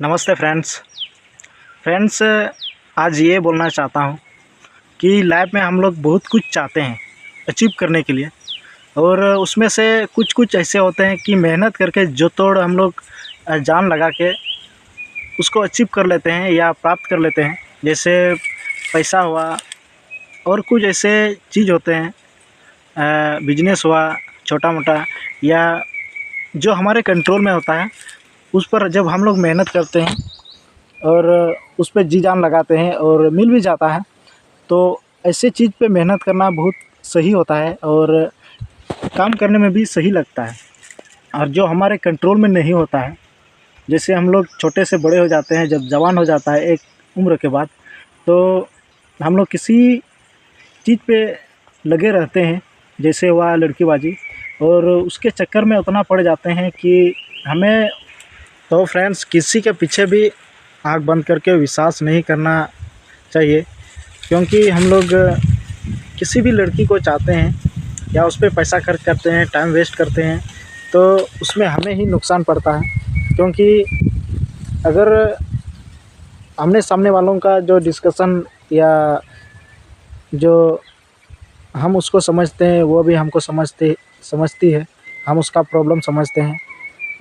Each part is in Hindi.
नमस्ते फ्रेंड्स आज ये बोलना चाहता हूँ कि लाइफ में हम लोग बहुत कुछ चाहते हैं अचीव करने के लिए, और उसमें से कुछ ऐसे होते हैं कि मेहनत करके जो तोड़ हम लोग जान लगा के उसको अचीव कर लेते हैं या प्राप्त कर लेते हैं। जैसे पैसा हुआ और कुछ ऐसे चीज़ होते हैं, बिजनेस हुआ छोटा मोटा, या जो हमारे कंट्रोल में होता है उस पर जब हम लोग मेहनत करते हैं और उस पर जी जान लगाते हैं और मिल भी जाता है, तो ऐसे चीज़ पे मेहनत करना बहुत सही होता है और काम करने में भी सही लगता है। और जो हमारे कंट्रोल में नहीं होता है, जैसे हम लोग छोटे से बड़े हो जाते हैं, जब जवान हो जाता है एक उम्र के बाद, तो हम लोग किसी चीज़ पे लगे रहते हैं, जैसे हुआ लड़कीबाजी, और उसके चक्कर में उतना पड़ जाते हैं कि हमें तो फ्रेंड्स किसी के पीछे भी आँख बंद करके विश्वास नहीं करना चाहिए, क्योंकि हम लोग किसी भी लड़की को चाहते हैं या उस पर पैसा खर्च करते हैं, टाइम वेस्ट करते हैं, तो उसमें हमें ही नुकसान पड़ता है। क्योंकि अगर आमने सामने वालों का जो डिस्कशन या जो हम उसको समझते हैं वो भी हमको समझती है, हम उसका प्रॉब्लम समझते हैं,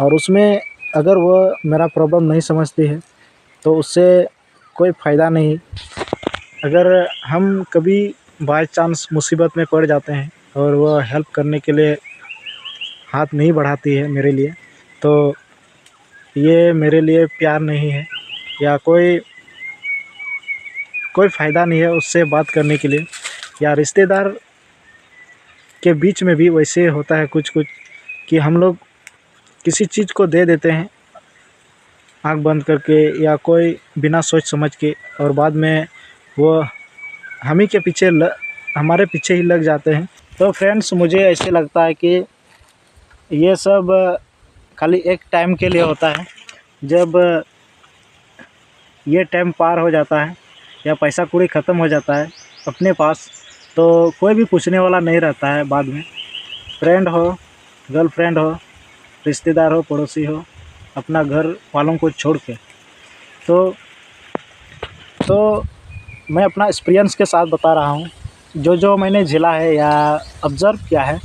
और उसमें अगर वो मेरा प्रॉब्लम नहीं समझती है तो उससे कोई फ़ायदा नहीं। अगर हम कभी बाय चांस मुसीबत में पड़ जाते हैं और वो हेल्प करने के लिए हाथ नहीं बढ़ाती है मेरे लिए, तो ये मेरे लिए प्यार नहीं है, या कोई फ़ायदा नहीं है उससे बात करने के लिए। या रिश्तेदार के बीच में भी वैसे होता है कुछ कि हम लोग किसी चीज़ को दे देते हैं आँख बंद करके या कोई बिना सोच समझ के, और बाद में वो हम ही के पीछे हमारे पीछे ही लग जाते हैं। तो फ्रेंड्स मुझे ऐसे लगता है कि ये सब खाली एक टाइम के लिए होता है। जब ये टाइम पार हो जाता है या पैसा कौड़ी ख़त्म हो जाता है अपने पास, तो कोई भी पूछने वाला नहीं रहता है बाद में। फ्रेंड हो, गर्लफ्रेंड हो, रिश्तेदार हो, पड़ोसी हो, अपना घर वालों को छोड़ के, तो मैं अपना एक्सपीरियंस के साथ बता रहा हूँ जो मैंने झेला है या ऑब्ज़र्व किया है।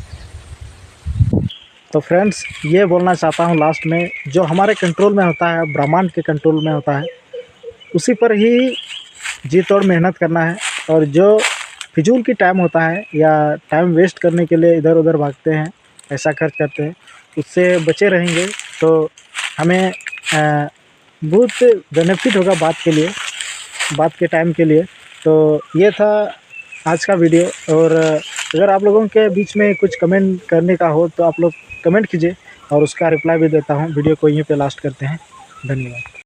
तो फ्रेंड्स ये बोलना चाहता हूँ लास्ट में, जो हमारे कंट्रोल में होता है, ब्रह्मांड के कंट्रोल में होता है, उसी पर ही जी तोड़ मेहनत करना है। और जो फिजूल की टाइम होता है या टाइम वेस्ट करने के लिए इधर उधर भागते हैं, पैसा खर्च करते हैं, उससे बचे रहेंगे तो हमें बहुत बेनिफिट होगा बात के टाइम के लिए। तो ये था आज का वीडियो, और अगर आप लोगों के बीच में कुछ कमेंट करने का हो तो आप लोग कमेंट कीजिए और उसका रिप्लाई भी देता हूँ। वीडियो को यहीं पे लास्ट करते हैं। धन्यवाद।